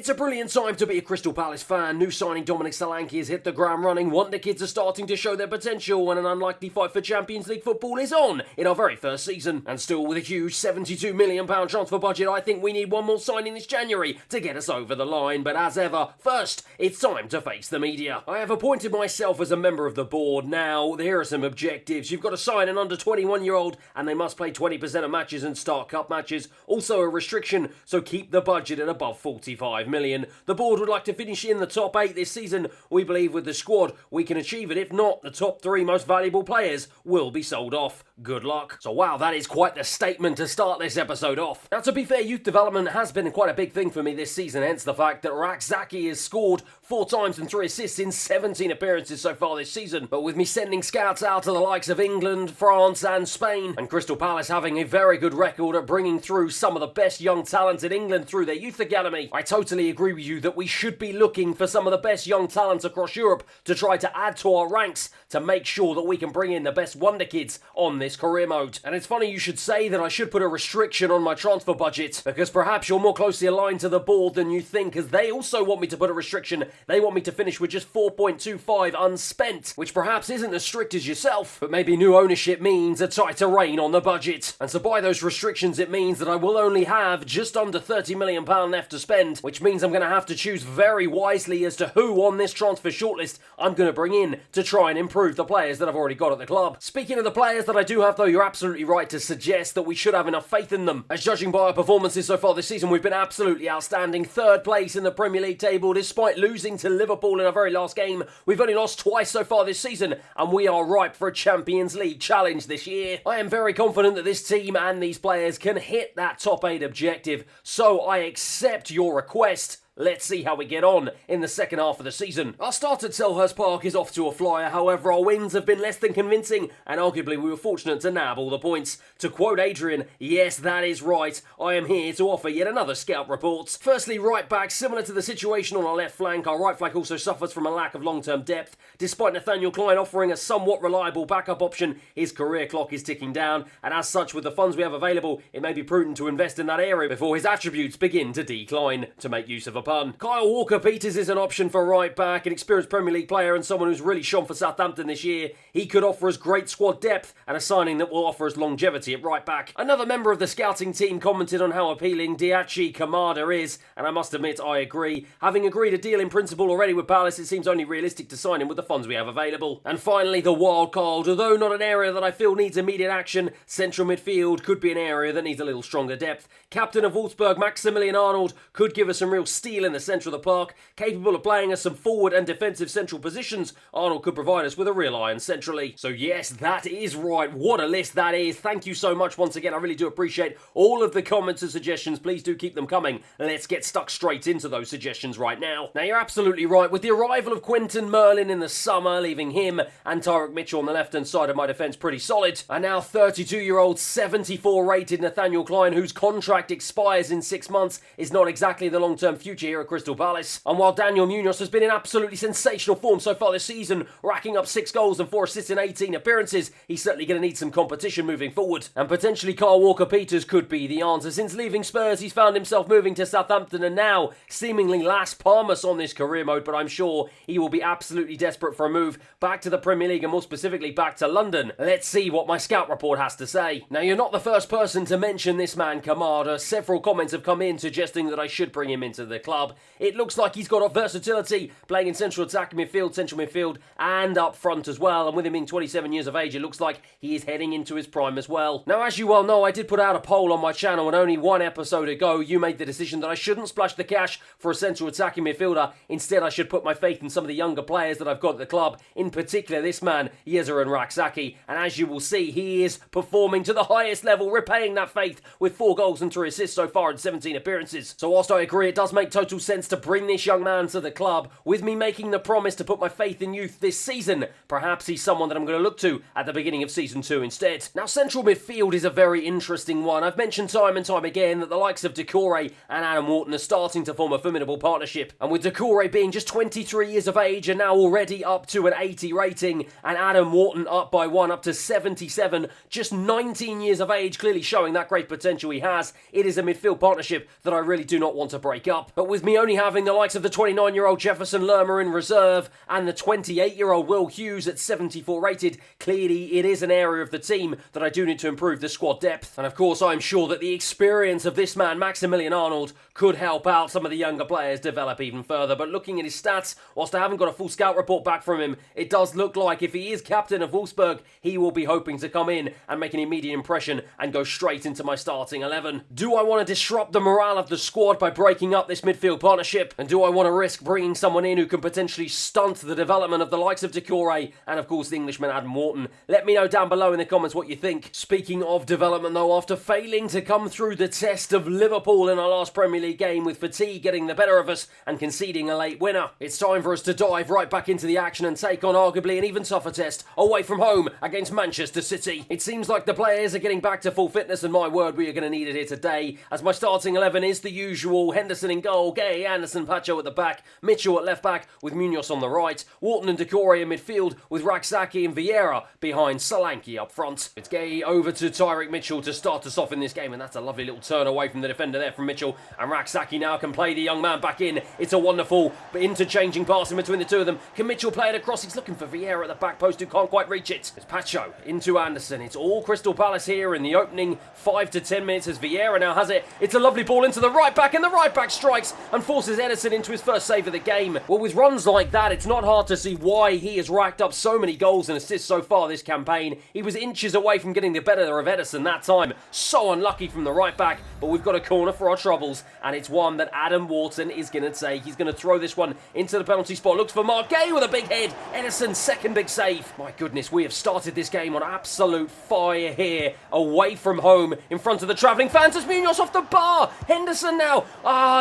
It's a brilliant time to be a Crystal Palace fan. New signing Dominic Solanke has hit the ground running. Wonder kids are starting to show their potential, and an unlikely fight for Champions League football is on in our very first season. And still with a huge £72 million transfer budget, I think we need one more signing this January to get us over the line. But as ever, first, it's time to face the media. I have appointed myself as a member of the board. Now, here are some objectives. You've got to sign an under 21-year-old, and they must play 20% of matches and start cup matches. Also a restriction, so keep the budget at above 45 million. The board would like to finish in the top 8 this season. We believe with the squad we can achieve it. If not, the top 3 most valuable players will be sold off. Good luck. So wow, that is quite the statement to start this episode off. Now to be fair, youth development has been quite a big thing for me this season, hence the fact that Rakzaki has scored 4 times and 3 assists in 17 appearances so far this season. But with me sending scouts out to the likes of England, France and Spain, and Crystal Palace having a very good record at bringing through some of the best young talent in England through their youth academy, I totally agree with you that we should be looking for some of the best young talent across Europe to try to add to our ranks to make sure that we can bring in the best wonder kids on this career mode. And it's funny you should say that I should put a restriction on my transfer budget, because perhaps you're more closely aligned to the board than you think, as they also want me to put a restriction. They want me to finish with just 4.25 unspent, which perhaps isn't as strict as yourself, but maybe new ownership means a tighter rein on the budget. And so by those restrictions it means that I will only have just under £30 million left to spend, which means I'm going to have to choose very wisely as to who on this transfer shortlist I'm going to bring in to try and improve the players that I've already got at the club. Speaking of the players that I do have though, you're absolutely right to suggest that we should have enough faith in them. As judging by our performances so far this season, we've been absolutely outstanding. 3rd place in the Premier League table despite losing to Liverpool in our very last game. We've only lost twice so far this season, and we are ripe for a Champions League challenge this year. I am very confident that this team and these players can hit that top 8 objective, so I accept your request. Let's see how we get on in the second half of the season. Our start at Selhurst Park is off to a flyer. However, our wins have been less than convincing, and arguably we were fortunate to nab all the points. To quote Adrian, yes, that is right. I am here to offer yet another scout report. Firstly, right back, similar to the situation on our left flank, our right flank also suffers from a lack of long-term depth. Despite Nathaniel Klein offering a somewhat reliable backup option, his career clock is ticking down, and as such, with the funds we have available, it may be prudent to invest in that area before his attributes begin to decline. To make use of a pun, Kyle Walker-Peters is an option for right back, an experienced Premier League player and someone who's really shone for Southampton this year. He could offer us great squad depth and a signing that will offer us longevity at right back. Another member of the scouting team commented on how appealing Diachi Kamada is, and I must admit I agree. Having agreed a deal in principle already with Palace, it seems only realistic to sign him with the funds we have available. And finally, the wild card. Although not an area that I feel needs immediate action, central midfield could be an area that needs a little stronger depth. Captain of Wolfsburg, Maximilian Arnold, could give us some real steel in the centre of the park. Capable of playing us some forward and defensive central positions, Arnold could provide us with a real iron centrally. So yes, that is right. What a list that is. Thank you so much once again. I really do appreciate all of the comments and suggestions. Please do keep them coming. Let's get stuck straight into those suggestions right now. Now, you're absolutely right. With the arrival of Quentin Merlin in the summer, leaving him and Tyrick Mitchell on the left-hand side of my defence pretty solid, and now 32-year-old, 74-rated Nathaniel Klein, whose contract expires in 6 months, is not exactly the long-term future here at Crystal Palace. And while Daniel Munoz has been in absolutely sensational form so far this season, racking up 6 goals and 4 assists in 18 appearances, he's certainly going to need some competition moving forward. And potentially Kyle Walker-Peters could be the answer. Since leaving Spurs, he's found himself moving to Southampton and now seemingly Las Palmas on this career mode, but I'm sure he will be absolutely desperate for a move back to the Premier League and more specifically back to London. Let's see what my scout report has to say. Now, you're not the first person to mention this man Kamada. Several comments have come in suggesting that I should bring him into the club. It looks like he's got a versatility, playing in central attacking midfield, central midfield, and up front as well. And with him being 27 years of age, it looks like he is heading into his prime as well. Now, as you well know, I did put out a poll on my channel, and only 1 episode ago, you made the decision that I shouldn't splash the cash for a central attacking midfielder. Instead, I should put my faith in some of the younger players that I've got at the club, in particular this man, Eze and Rakzaki. And as you will see, he is performing to the highest level, repaying that faith with 4 goals and 3 assists so far in 17 appearances. So whilst I agree it does make total sense to bring this young man to the club, with me making the promise to put my faith in youth this season, perhaps he's someone that I'm going to look to at the beginning of Season 2 instead. Now, central midfield is a very interesting one. I've mentioned time and time again that the likes of Decore and Adam Wharton are starting to form a formidable partnership. And with Decore being just 23 years of age and now already up to an 80 rating, and Adam Wharton up by 1 up to 77, just 19 years of age, clearly showing that great potential he has, it is a midfield partnership that I really do not want to break up. But with me only having the likes of the 29-year-old Jefferson Lerma in reserve and the 28-year-old Will Hughes at 74 rated, clearly it is an area of the team that I do need to improve the squad depth. And of course, I'm sure that the experience of this man, Maximilian Arnold, could help out some of the younger players develop even further. But looking at his stats, whilst I haven't got a full scout report back from him, it does look like if he is captain of Wolfsburg, he will be hoping to come in and make an immediate impression and go straight into my starting 11. Do I want to disrupt the morale of the squad by breaking up this midfield partnership? And do I want to risk bringing someone in who can potentially stunt the development of the likes of Decore and of course the Englishman Adam Wharton? Let me know down below in the comments what you think. Speaking of development though, after failing to come through the test of Liverpool in our last Premier League game with fatigue getting the better of us and conceding a late winner, it's time for us to dive right back into the action and take on arguably an even tougher test away from home against Manchester City. It seems like the players are getting back to full fitness, and my word, we are going to need it here today, as my starting 11 is the usual: Henderson in goal, Gay, Anderson, Pacho at the back, Mitchell at left back with Munoz on the right, Wharton and Decore in midfield with Raksaki and Vieira behind Solanke up front. It's Gay over to Tyrick Mitchell to start us off in this game, and that's a lovely little turn away from the defender there from Mitchell, and Raksaki now can play the young man back in. It's a wonderful interchanging pass in between the two of them. Can Mitchell play it across? He's looking for Vieira at the back post who can't quite reach it. It's Pacho into Anderson. It's all Crystal Palace here in the opening 5 to 10 minutes as Vieira now has it. It's a lovely ball into the right back, and the right back strikes and forces Edison into his first save of the game. Well, with runs like that, it's not hard to see why he has racked up so many goals and assists so far this campaign. He was inches away from getting the better of Edison that time. So unlucky from the right back, but we've got a corner for our troubles, and it's one that Adam Wharton is going to take. He's going to throw this one into the penalty spot. Looks for Mark Gay with a big head. Edison's second big save. My goodness, we have started this game on absolute fire here, away from home, in front of the travelling fans as Munoz off the bar. Henderson now.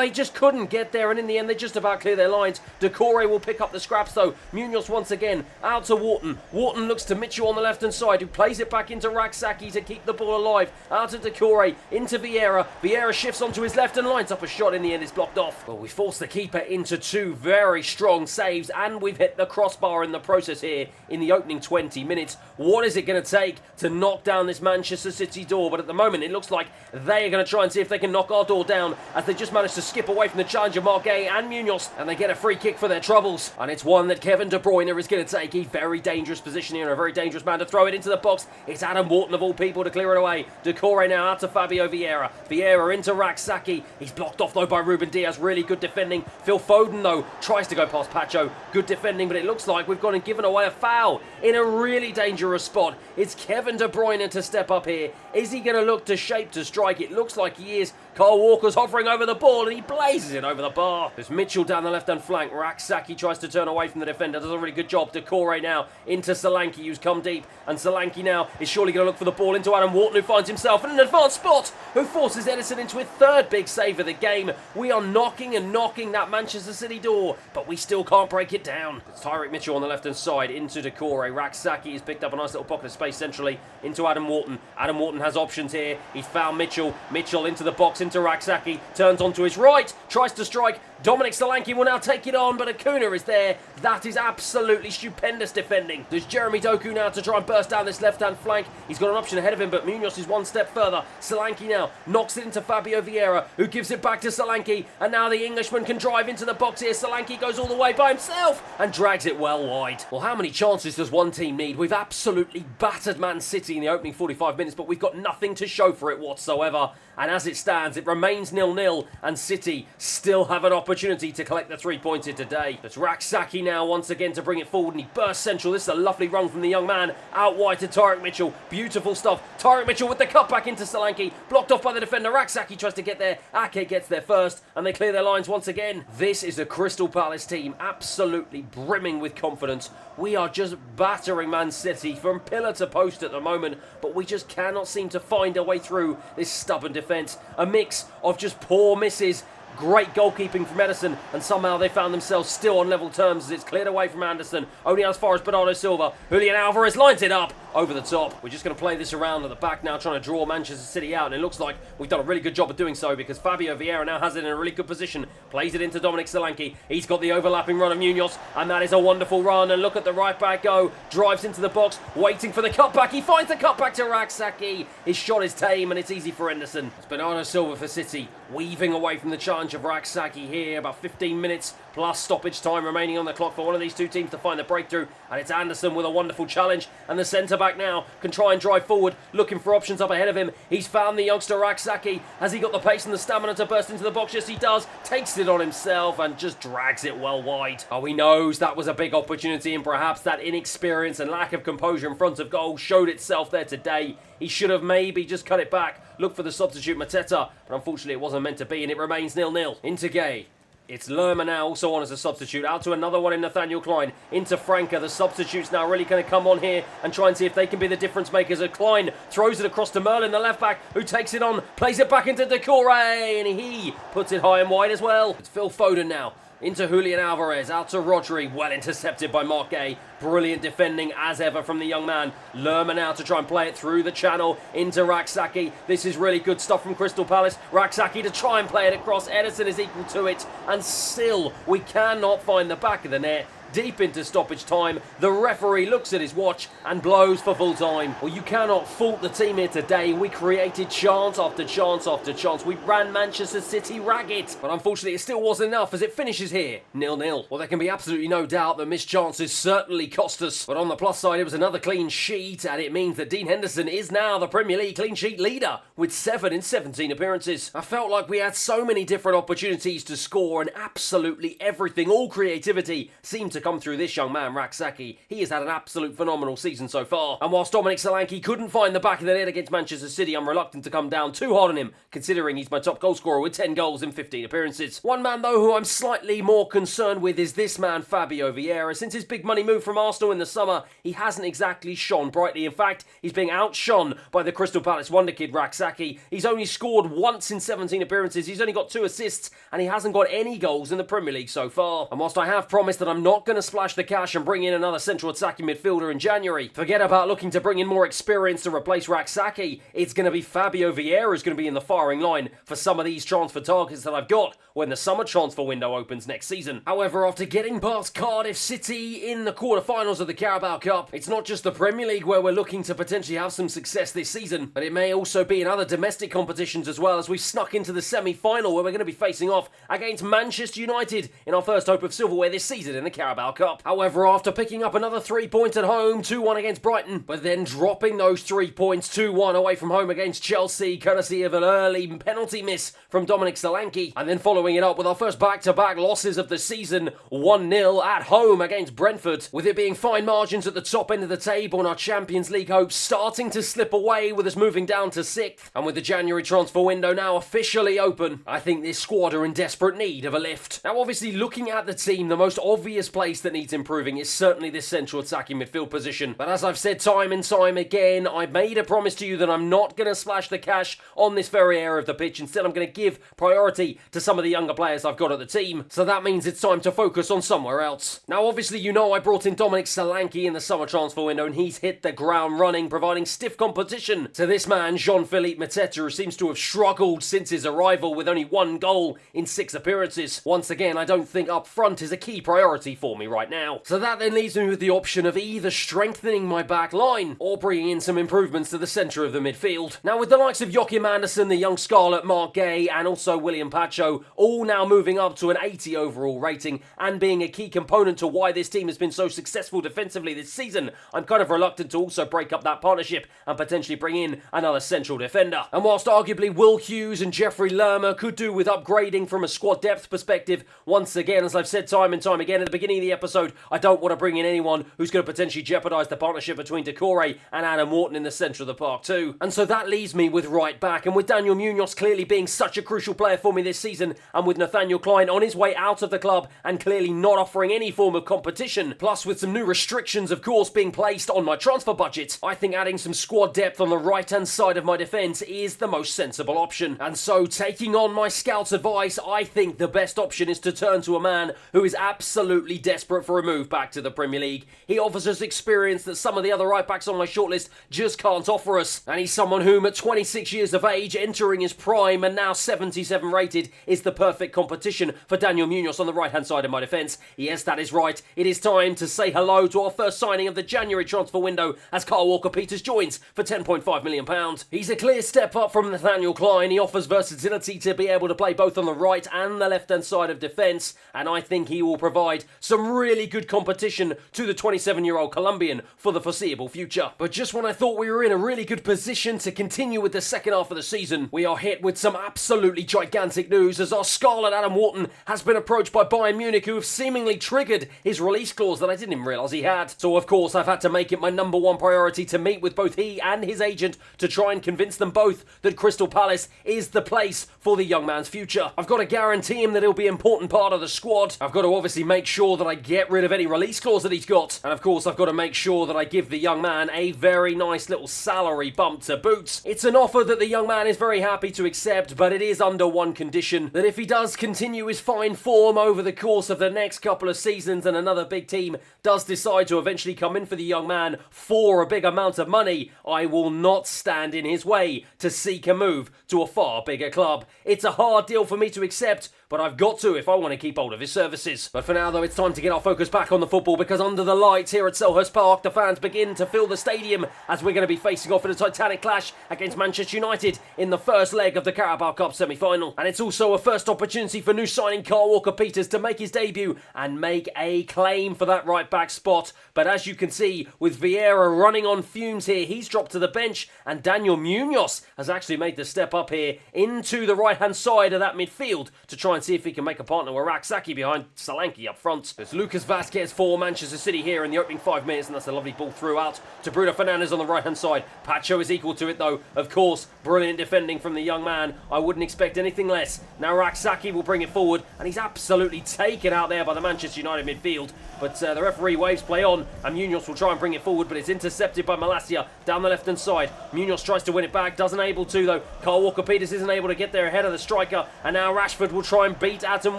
He just couldn't get there, and in the end, they just about clear their lines. Decore will pick up the scraps, though. Munoz once again out to Wharton. Wharton looks to Mitchell on the left-hand side, who plays it back into Raksaki to keep the ball alive. Out to Decore, into Vieira. Vieira shifts onto his left and lines up a shot. In the end, it's blocked off. Well, we forced the keeper into two very strong saves, and we've hit the crossbar in the process here in the opening 20 minutes. What is it going to take to knock down this Manchester City door? But at the moment, it looks like they are going to try and see if they can knock our door down, as they just managed to skip away from the challenger Marquet and Munoz, and they get a free kick for their troubles. And it's one that Kevin De Bruyne is going to take. A very dangerous position here, and a very dangerous man to throw it into the box. It's Adam Wharton of all people to clear it away. Decore now out to Fabio Vieira. Vieira into Raksaki. He's blocked off though by Ruben Diaz. Really good defending. Phil Foden though tries to go past Pacho. Good defending, but it looks like we've gone and given away a foul in a really dangerous spot. It's Kevin De Bruyne to step up here. Is he going to look to shape to strike? It looks like he is. Kyle Walker's hovering over the ball, and he blazes it over the bar. There's Mitchell down the left-hand flank. Raksaki tries to turn away from the defender. Does a really good job. Decore now into Solanke, who's come deep. And Solanke now is surely going to look for the ball into Adam Wharton, who finds himself in an advanced spot, who forces Edison into his third big save of the game. We are knocking and knocking that Manchester City door, but we still can't break it down. It's Tyrick Mitchell on the left-hand side into Decore. Raksaki has picked up a nice little pocket of space centrally into Adam Wharton. Adam Wharton has options here. He's found Mitchell. Mitchell into the box, into Raksaki. Turns onto his right. Tries to strike. Dominic Solanke will now take it on, but Acuna is there. That is absolutely stupendous defending. There's Jeremy Doku now to try and burst down this left-hand flank. He's got an option ahead of him, but Munoz is one step further. Solanke now knocks it into Fabio Vieira, who gives it back to Solanke, and now the Englishman can drive into the box here. Solanke goes all the way by himself and drags it well wide. Well, how many chances does one team need? We've absolutely battered Man City in the opening 45 minutes, but we've got nothing to show for it whatsoever. And as it stands, it remains 0-0, and City still have an opportunity to collect the 3 points here today. It's Raksaki now once again to bring it forward, and he bursts central. This is a lovely run from the young man out wide to Tyrick Mitchell. Beautiful stuff. Tyrick Mitchell with the cut back into Solanke, blocked off by the defender. Raksaki tries to get there. Ake gets there first, and they clear their lines once again. This is a Crystal Palace team absolutely brimming with confidence. We are just battering Man City from pillar to post at the moment, but we just cannot seem to find a way through this stubborn defence. A mix of just poor misses, great goalkeeping from Edison, and somehow they found themselves still on level terms as it's cleared away from Anderson, only as far as Bernardo Silva. Julian Alvarez lines it up. over the top. We're just going to play this around at the back now, trying to draw Manchester City out, and it looks like we've done a really good job of doing so because Fabio Vieira now has it in a really good position, plays it into Dominic Solanke. He's got the overlapping run of Munoz, and that is a wonderful run, and look at the right back go, drives into the box, waiting for the cutback. He finds the cutback to Rak-Sakyi. His shot is tame, and it's easy for Henderson. It's Bernardo Silva for City, weaving away from the challenge of Rak-Sakyi here. About 15 minutes plus stoppage time remaining on the clock for one of these two teams to find the breakthrough, and it's Anderson with a wonderful challenge, and the centre-back now can try and drive forward, looking for options up ahead of him. He's found the youngster Rak-Sakyi. Has he got the pace and the stamina to burst into the box? Yes, he does. Takes it on himself and just drags it well wide. Oh, he knows that was a big opportunity, and perhaps that inexperience and lack of composure in front of goal showed itself there today. He should have maybe just cut it back, look for the substitute Mateta, but unfortunately it wasn't meant to be, and it remains 0-0. Into Gay. It's Lerma now also on as a substitute. Out to another one in Nathaniel Klein. Into Franca. The substitutes now really going to come on here and try and see if they can be the difference makers. Klein throws it across to Merlin, the left back, who takes it on, plays it back into Decore, and he puts it high and wide as well. It's Phil Foden now. Into Julian Alvarez, out to Rodri, well intercepted by Mark Gay. Brilliant defending as ever from the young man. Lerma now to try and play it through the channel into Rak-Sakyi. This is really good stuff from Crystal Palace. Rak-Sakyi to try and play it across. Ederson is equal to it, and still we cannot find the back of the net. Deep into stoppage time, the referee looks at his watch and blows for full time. Well, you cannot fault the team here today. We created chance after chance after chance. We ran Manchester City ragged. But unfortunately, it still wasn't enough as it finishes here, 0-0. Well, there can be absolutely no doubt that missed chances certainly cost us. But on the plus side, it was another clean sheet, and it means that Dean Henderson is now the Premier League clean sheet leader with 7 in 17 appearances. I felt like we had so many different opportunities to score, and absolutely everything, all creativity, seemed to come through this young man, Rak-Sakyi. He has had an absolute phenomenal season so far. And whilst Dominic Solanke couldn't find the back of the net against Manchester City, I'm reluctant to come down too hard on him, considering he's my top goal scorer with 10 goals in 15 appearances. One man, though, who I'm slightly more concerned with is this man, Fabio Vieira. Since his big money move from Arsenal in the summer, he hasn't exactly shone brightly. In fact, he's being outshone by the Crystal Palace wonder kid, Rak-Sakyi. He's only scored once in 17 appearances, he's only got 2 assists, and he hasn't got any goals in the Premier League so far. And whilst I have promised that I'm not going to splash the cash and bring in another central attacking midfielder in January, forget about looking to bring in more experience to replace Rak-Sakyi. It's going to be Fabio Vieira who's going to be in the firing line for some of these transfer targets that I've got when the summer transfer window opens next season. However, after getting past Cardiff City in the quarterfinals of the Carabao Cup, it's not just the Premier League where we're looking to potentially have some success this season, but it may also be in other domestic competitions as well, as we snuck into the semi-final where we're going to be facing off against Manchester United in our first hope of silverware this season in the Carabao Cup. However, after picking up another 3 points at home, 2-1 against Brighton, but then dropping those 3 points 2-1 away from home against Chelsea, courtesy of an early penalty miss from Dominic Solanke, and then following it up with our first back-to-back losses of the season, 1-0 at home against Brentford, with it being fine margins at the top end of the table and our Champions League hopes starting to slip away with us moving down to 6th, and with the January transfer window now officially open, I think this squad are in desperate need of a lift. Now obviously looking at the team, the most obvious place that needs improving is certainly this central attacking midfield position, but as I've said time and time again, I made a promise to you that I'm not going to splash the cash on this very area of the pitch. Instead, I'm going to give priority to some of the younger players I've got at the team, so that means it's time to focus on somewhere else. Now obviously you know I brought in Dominic Solanke in the summer transfer window, and he's hit the ground running, providing stiff competition to this man Jean-Philippe Mateta, who seems to have struggled since his arrival with only 1 goal in 6 appearances. Once again, I don't think up front is a key priority for me right now. So that then leaves me with the option of either strengthening my back line or bringing in some improvements to the centre of the midfield. Now with the likes of Joachim Anderson, the young Scarlet, Mark Gay, and also William Pacho all now moving up to an 80 overall rating and being a key component to why this team has been so successful defensively this season, I'm kind of reluctant to also break up that partnership and potentially bring in another central defender. And whilst arguably Will Hughes and Jeffrey Lerma could do with upgrading from a squad depth perspective, once again, as I've said time and time again at the beginning of the episode, I don't want to bring in anyone who's going to potentially jeopardise the partnership between Decore and Adam Wharton in the centre of the park too. And so that leaves me with right back, and with Daniel Munoz clearly being such a crucial player for me this season, and with Nathaniel Klein on his way out of the club and clearly not offering any form of competition, plus with some new restrictions of course being placed on my transfer budget, I think adding some squad depth on the right hand side of my defence is the most sensible option. And so taking on my scout's advice, I think the best option is to turn to a man who is absolutely desperate for a move back to the Premier League. He offers us experience that some of the other right-backs on my shortlist just can't offer us. And he's someone whom, at 26 years of age, entering his prime and now 77 rated, is the perfect competition for Daniel Munoz on the right-hand side of my defence. Yes, that is right. It is time to say hello to our first signing of the January transfer window as Kyle Walker-Peters joins for £10.5 million. He's a clear step up from Nathaniel Klein. He offers versatility to be able to play both on the right and the left-hand side of defence, and I think he will provide some really good competition to the 27-year-old Colombian for the foreseeable future. But just when I thought we were in a really good position to continue with the second half of the season, we are hit with some absolutely gigantic news as our Scarlet Adam Wharton has been approached by Bayern Munich, who have seemingly triggered his release clause that I didn't even realise he had. So of course I've had to make it my number one priority to meet with both he and his agent to try and convince them both that Crystal Palace is the place for the young man's future. I've got to guarantee him that he'll be an important part of the squad. I've got to obviously make sure that I get rid of any release clause that he's got. And of course I've got to make sure that I give the young man a very nice little salary bump to boot. It's an offer that the young man is very happy to accept, but it is under one condition: that if he does continue his fine form over the course of the next couple of seasons and another big team does decide to eventually come in for the young man for a big amount of money, I will not stand in his way to seek a move to a far bigger club. It's a hard deal for me to accept, but I've got to if I want to keep hold of his services. But for now though, it's time to get our focus back on the football, because under the lights here at Selhurst Park, the fans begin to fill the stadium as we're going to be facing off in a titanic clash against Manchester United in the first leg of the Carabao Cup semi-final. And it's also a first opportunity for new signing Kyle Walker-Peters to make his debut and make a claim for that right-back spot. But as you can see, with Vieira running on fumes here, he's dropped to the bench, and Daniel Munoz has actually made the step up here into the right-hand side of that midfield to try and see if he can make a partner with Raksaki behind Solanke up front. There's Lucas Vazquez for Manchester City here in the opening 5 minutes, and that's a lovely ball throughout to Bruno Fernandes on the right-hand side. Pacho is equal to it though, of course. Brilliant defending from the young man. I wouldn't expect anything less. Now Raksaki will bring it forward, and he's absolutely taken out there by the Manchester United midfield. But the referee waves play on, and Munoz will try and bring it forward, but it's intercepted by Malacia down the left-hand side. Munoz tries to win it back, doesn't able to though. Kyle Walker-Peters isn't able to get there ahead of the striker, and now Rashford will try and beat Adam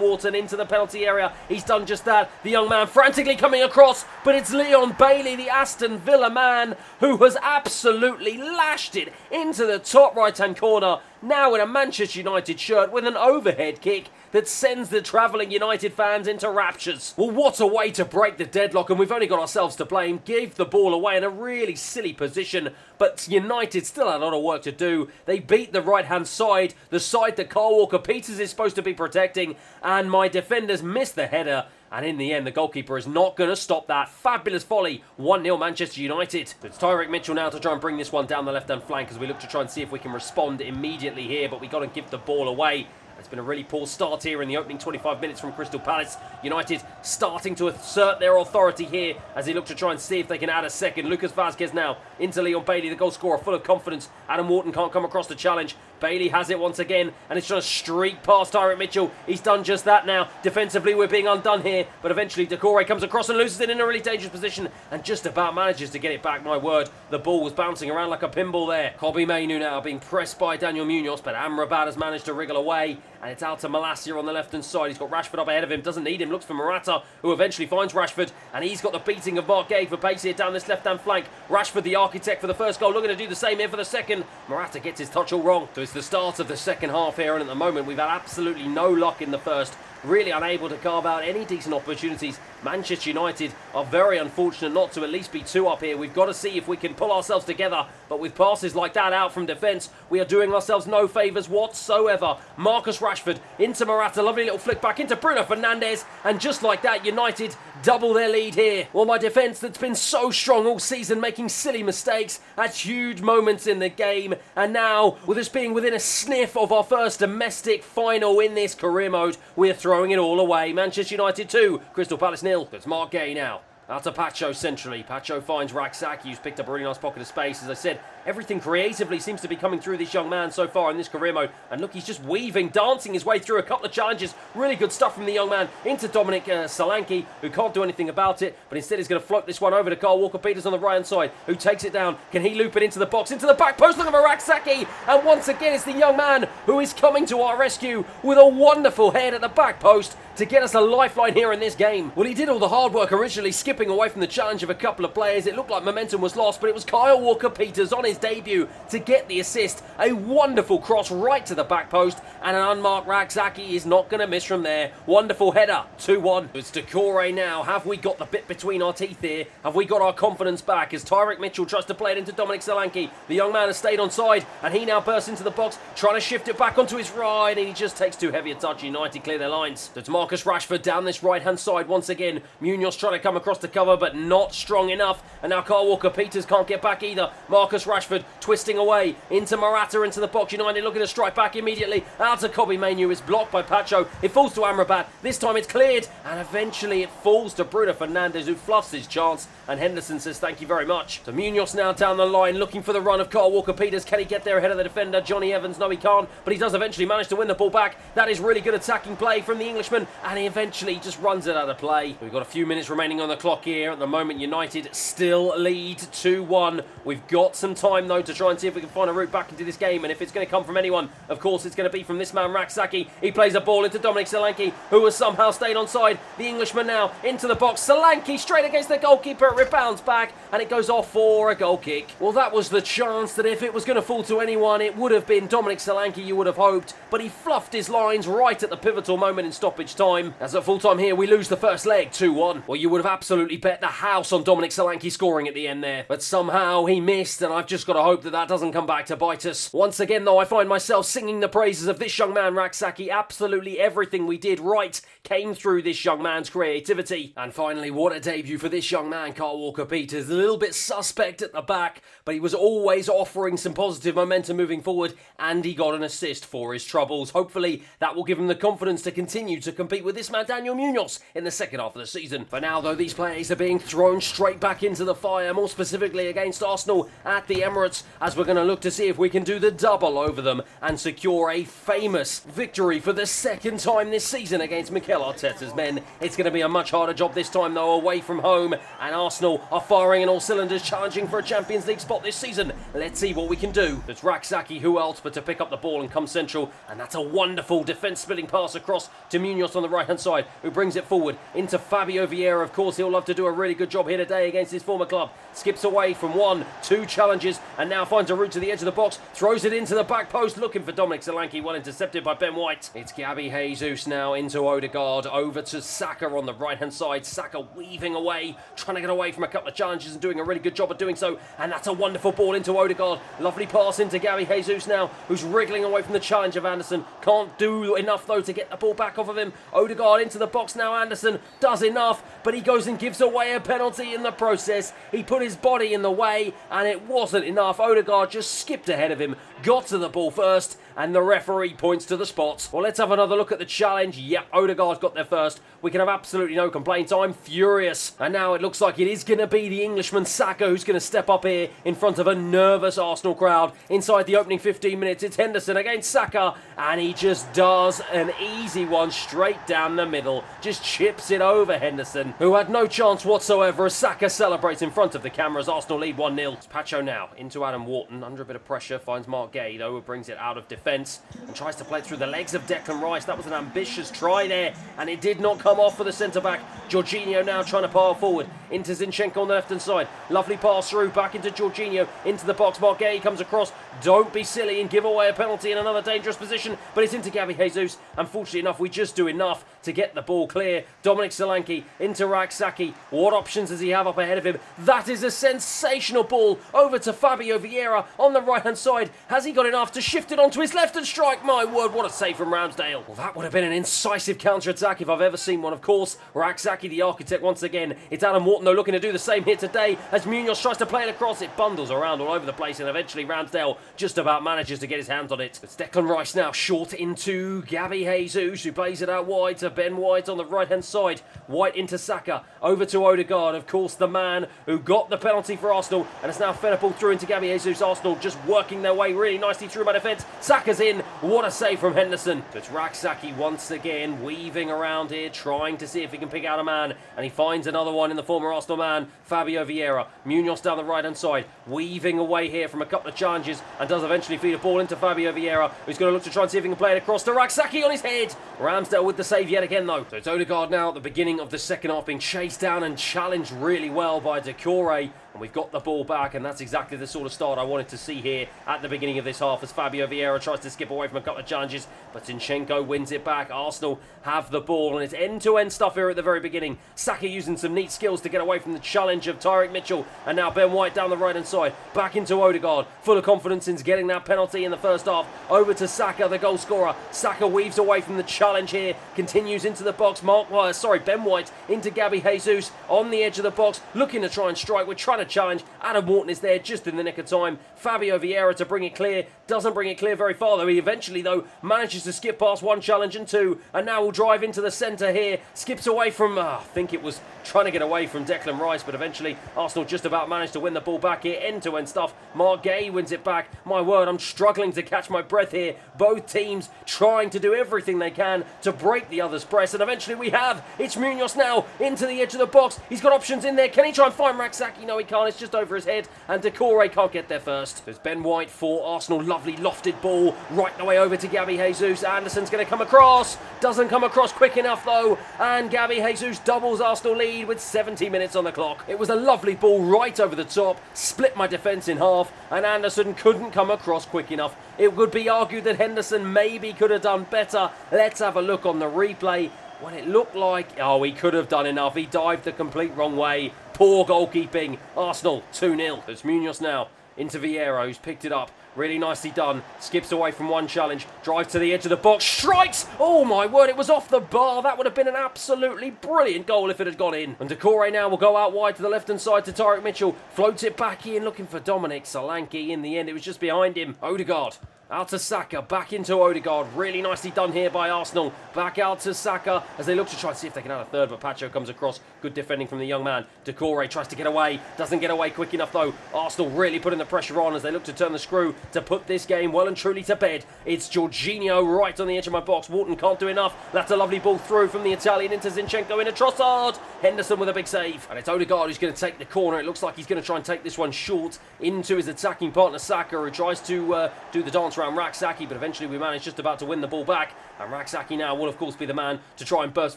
Wharton into the penalty area. He's done just that. The young man frantically coming across, but it's Leon Bailey, the Aston Villa man, who has absolutely lashed it into the top right-hand corner, now in a Manchester United shirt with an overhead kick that sends the travelling United fans into raptures. Well, what a way to break the deadlock, and we've only got ourselves to blame. Gave the ball away in a really silly position, but United still had a lot of work to do. They beat the right-hand side, the side that Kyle Walker-Peters is supposed to be protecting, and my defenders missed the header. And in the end, the goalkeeper is not going to stop that. Fabulous volley. 1-0 Manchester United. It's Tyreek Mitchell now to try and bring this one down the left-hand flank as we look to try and see if we can respond immediately here. But we got to give the ball away. It's been a really poor start here in the opening 25 minutes from Crystal Palace. United starting to assert their authority here as they look to try and see if they can add a second. Lucas Vazquez now into Leon Bailey, the goal scorer, full of confidence. Adam Wharton can't come across the challenge. Bailey has it once again, and it's trying to streak past Tyreek Mitchell. He's done just that now. Defensively, we're being undone here, but eventually Decore comes across and loses it in a really dangerous position and just about manages to get it back. My word, the ball was bouncing around like a pinball there. Kobbie Mainoo now being pressed by Daniel Munoz, but Amrabat has managed to wriggle away, and it's out to Malacia on the left-hand side. He's got Rashford up ahead of him, doesn't need him, looks for Morata, who eventually finds Rashford, and he's got the beating of Mark Gay for pace here down this left-hand flank. Rashford, the architect for the first goal, looking to do the same here for the second. Morata gets his touch all wrong. So it's the start of the second half here, and at the moment we've had absolutely no luck in the first. Really unable to carve out any decent opportunities. Manchester United are very unfortunate not to at least be 2 up here. We've got to see if we can pull ourselves together, but with passes like that out from defence, we are doing ourselves no favours whatsoever. Marcus Rashford into Morata, lovely little flick back into Bruno Fernandes, and just like that, United double their lead here. Well, my defence that's been so strong all season, making silly mistakes at huge moments in the game, and now, with us being within a sniff of our first domestic final in this career mode, we're throwing it all away. Manchester United 2, Crystal Palace 0. It's Mark Gay now Out to Pacho centrally. Pacho finds Raksaki, who's picked up a really nice pocket of space. As I said, everything creatively seems to be coming through this young man so far in this career mode. And look, he's just weaving, dancing his way through a couple of challenges. Really good stuff from the young man into Dominic Solanke, who can't do anything about it, but instead he's going to float this one over to Carl Walker-Peters on the right-hand side, who takes it down. Can he loop it into the box, into the back post? Look at Raksaki! And once again, it's the young man who is coming to our rescue with a wonderful head at the back post to get us a lifeline here in this game. Well, he did all the hard work originally, skipping away from the challenge of a couple of players. It looked like momentum was lost, but it was Kyle Walker-Peters on his debut to get the assist. A wonderful cross right to the back post, and an unmarked Raksaki is not going to miss from there. Wonderful header, 2-1. It's Decore now. Have we got the bit between our teeth here? Have we got our confidence back as Tyrick Mitchell tries to play it into Dominic Solanke? The young man has stayed on side, and he now bursts into the box, trying to shift it back onto his right, and he just takes too heavy a touch. United clear their lines. It's Marcus Rashford down this right-hand side once again. Munoz trying to come across the cover, but not strong enough. And now Kyle Walker-Peters can't get back either. Marcus Rashford twisting away into Morata, into the box. United looking to strike back immediately. Out to Kobe Mainoo. It's blocked by Pacho. It falls to Amrabat. This time it's cleared, and eventually it falls to Bruno Fernandes, who fluffs his chance. And Henderson says thank you very much. So Munoz now down the line, looking for the run of Kyle Walker-Peters. Can he get there ahead of the defender, Johnny Evans? No, he can't, but he does eventually manage to win the ball back. That is really good attacking play from the Englishman, and he eventually just runs it out of play. We've got a few minutes remaining on the clock here. At the moment, United still lead 2-1. We've got some time, though, to try and see if we can find a route back into this game, and if it's going to come from anyone, of course, it's going to be from this man, Raksaki. He plays a ball into Dominic Solanke, who has somehow stayed on side. The Englishman now into the box. Solanke straight against the goalkeeper. It rebounds back, and it goes off for a goal kick. Well, that was the chance that if it was going to fall to anyone, it would have been Dominic Solanke, you would have hoped, but he fluffed his lines right at the pivotal moment in stoppage time. As at full time here, we lose the first leg, 2-1. Well, you would have absolutely bet the house on Dominic Solanke scoring at the end there, but somehow he missed, and I've just got to hope that that doesn't come back to bite us. Once again, though, I find myself singing the praises of this young man, Raksaki. Absolutely everything we did right came through this young man's creativity. And finally, what a debut for this young man, Kyle Walker-Peters. A little bit suspect at the back, but he was always offering some positive momentum moving forward, and he got an assist for his troubles. Hopefully, that will give him the confidence to continue to compete with this man, Daniel Munoz, in the second half of the season. For now, though, these players are being thrown straight back into the fire, more specifically against Arsenal at the Emirates, as we're going to look to see if we can do the double over them and secure a famous victory for the second time this season against Mikel Arteta's men. It's going to be a much harder job this time, though, away from home, and Arsenal are firing in all cylinders, challenging for a Champions League spot this season. Let's see what we can do. It's Raksaki, who else but to pick up the ball and come central, and that's a wonderful defence-splitting pass across to Munoz on the right-hand side, who brings it forward into Fabio Vieira. Of course, he'll love to do a really good job here today against his former club. Skips away from 1-2 challenges, and now finds a route to the edge of the box, throws it into the back post, looking for Dominic Solanke, well intercepted by Ben White. It's Gabby Jesus now into Odegaard, over to Saka on the right-hand side. Saka weaving away, trying to get away from a couple of challenges and doing a really good job of doing so, and that's a wonderful ball into Odegaard. Lovely pass into Gabby Jesus now, who's wriggling away from the challenge of Anderson. Can't do enough, though, to get the ball back off of him. Odegaard into the box now. Anderson does enough, but he goes and gives away a penalty in the process. He put his body in the way, and it wasn't enough. Odegaard just skipped ahead of him, got to the ball first, and the referee points to the spot. Well, let's have another look at the challenge. Yep, Odegaard's got there first. We can have absolutely no complaints. I'm furious. And now it looks like it is going to be the Englishman Saka who's going to step up here in front of a nervous Arsenal crowd. Inside the opening 15 minutes, it's Henderson against Saka, and he just does an easy one straight down the middle. Just chips it over Henderson, who had no chance whatsoever as Saka celebrates in front of the cameras. Arsenal lead 1-0. It's Pacho now into Adam Wharton, under a bit of pressure, finds Mark Gay, though, who brings it out of defence and tries to play it through the legs of Declan Rice. That was an ambitious try there, and it did not come off for the centre-back. Jorginho now trying to power forward into Zinchenko on the left-hand side. Lovely pass through, back into Jorginho, into the box. Mark Gay comes across. Don't be silly and give away a penalty in another dangerous position, but it's into Gabby Jesus. Unfortunately enough, we just do enough to get the ball clear. Dominic Solanke into Raksaki. What options does he have up ahead of him? That is a sensational ball over to Fabio Vieira on the right-hand side. Has he got enough to shift it onto his left and strike? My word, what a save from Ramsdale. Well, that would have been an incisive counter-attack if I've ever seen one. Of course, Raksaki, the architect, once again. It's Adam Wharton bottom though, looking to do the same here today as Munoz tries to play it across. It bundles around all over the place and eventually Ramsdale just about manages to get his hands on it. It's Declan Rice now short into Gabby Jesus, who plays it out wide to Ben White on the right hand side. White into Saka, over to Odegaard, of course the man who got the penalty for Arsenal and has now fed a ball through into Gabby Jesus. Arsenal just working their way really nicely through my defence. Saka's in, what a save from Henderson. So it's Raksaki once again weaving around here, trying to see if he can pick out a man, and he finds another one in the former Arsenal man, Fabio Vieira. Munoz down the right hand side, weaving away here from a couple of challenges, and does eventually feed a ball into Fabio Vieira, who's going to look to try and see if he can play it across to Raksaki on his head. Ramsdale with the save yet again though. So it's Odegaard now at the beginning of the second half being chased down and challenged really well by Decore. And we've got the ball back, and that's exactly the sort of start I wanted to see here at the beginning of this half as Fabio Vieira tries to skip away from a couple of challenges, but Zinchenko wins it back. Arsenal have the ball, and it's end-to-end stuff here at the very beginning. Saka using some neat skills to get away from the challenge of Tyreek Mitchell, and now Ben White down the right-hand side, back into Odegaard, full of confidence in getting that penalty in the first half. Over to Saka, the goal scorer. Saka weaves away from the challenge here, continues into the box. Ben White into Gabby Jesus on the edge of the box, looking to try and strike. We're trying to challenge. Adam Wharton is there just in the nick of time. Fabio Vieira to bring it clear. Doesn't bring it clear very far though. He eventually though manages to skip past one challenge and two, and now will drive into the centre here. Skips away from, I think it was trying to get away from Declan Rice, but eventually Arsenal just about managed to win the ball back here. End-to-end stuff. Mark Gay wins it back. My word, I'm struggling to catch my breath here. Both teams trying to do everything they can to break the other's press, and eventually we have. It's Munoz now into the edge of the box. He's got options in there. Can he try and find Raksaki? No, he can't. It's just over his head, and Decore can't get there first. There's Ben White for Arsenal. Lovely lofted ball right the way over to Gabby Jesus. Anderson's going to come across. Doesn't come across quick enough though, and Gabby Jesus doubles Arsenal lead with 70 minutes on the clock. It was a lovely ball right over the top, split my defence in half, and Anderson couldn't come across quick enough. It would be argued that Henderson maybe could have done better. Let's have a look on the replay. When it looked like, he could have done enough. He dived the complete wrong way. Poor goalkeeping. Arsenal 2-0. It's Munoz now into Vieira, who's picked it up. Really nicely done. Skips away from one challenge. Drives to the edge of the box. Strikes! Oh my word, it was off the bar. That would have been an absolutely brilliant goal if it had gone in. And Decore now will go out wide to the left-hand side to Tyreek Mitchell. Floats it back in, looking for Dominic Solanke. In the end, it was just behind him. Odegaard. Out to Saka, back into Odegaard. Really nicely done here by Arsenal. Back out to Saka as they look to try and see if they can add a third, but Pacho comes across. Good defending from the young man. Decore tries to get away. Doesn't get away quick enough though. Arsenal really putting the pressure on as they look to turn the screw to put this game well and truly to bed. It's Jorginho right on the edge of my box. Wharton can't do enough. That's a lovely ball through from the Italian into Zinchenko into Trossard. Henderson with a big save. And it's Odegaard who's going to take the corner. It looks like he's going to try and take this one short into his attacking partner Saka, who tries to do the dance around Raksaki, but eventually we manage just about to win the ball back. And Raksaki now will of course be the man to try and burst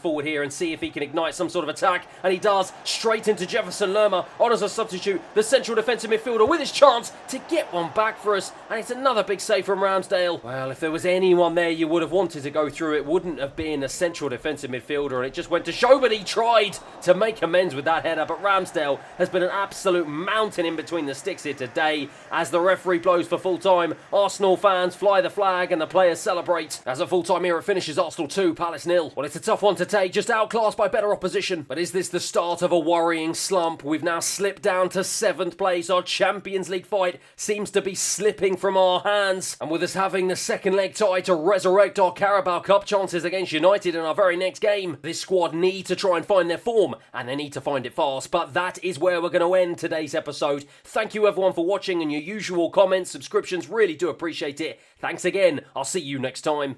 forward here and see if he can ignite some sort of attack. And he does. Straight into Jefferson Lerma on as a substitute. The central defensive midfielder with his chance to get one back for us. And it's another big save from Ramsdale. Well, if there was anyone there you would have wanted to go through, it wouldn't have been a central defensive midfielder. And it just went to show, but he tried to make amends with that header. But Ramsdale has been an absolute mountain in between the sticks here today. As the referee blows for full time, Arsenal fans fly the flag and the players celebrate. As a full-time era finishes, Arsenal 2, Palace 0. Well, it's a tough one to take, just outclassed by better opposition. But is this the start of a worrying slump? We've now slipped down to 7th place. Our Champions League fight seems to be slipping from our hands. And with us having the second leg tie to resurrect our Carabao Cup chances against United in our very next game, this squad need to try and find their form, and they need to find it fast. But that is where we're going to end today's episode. Thank you everyone for watching, and your usual comments, subscriptions, really do appreciate it. Thanks again. I'll see you next time.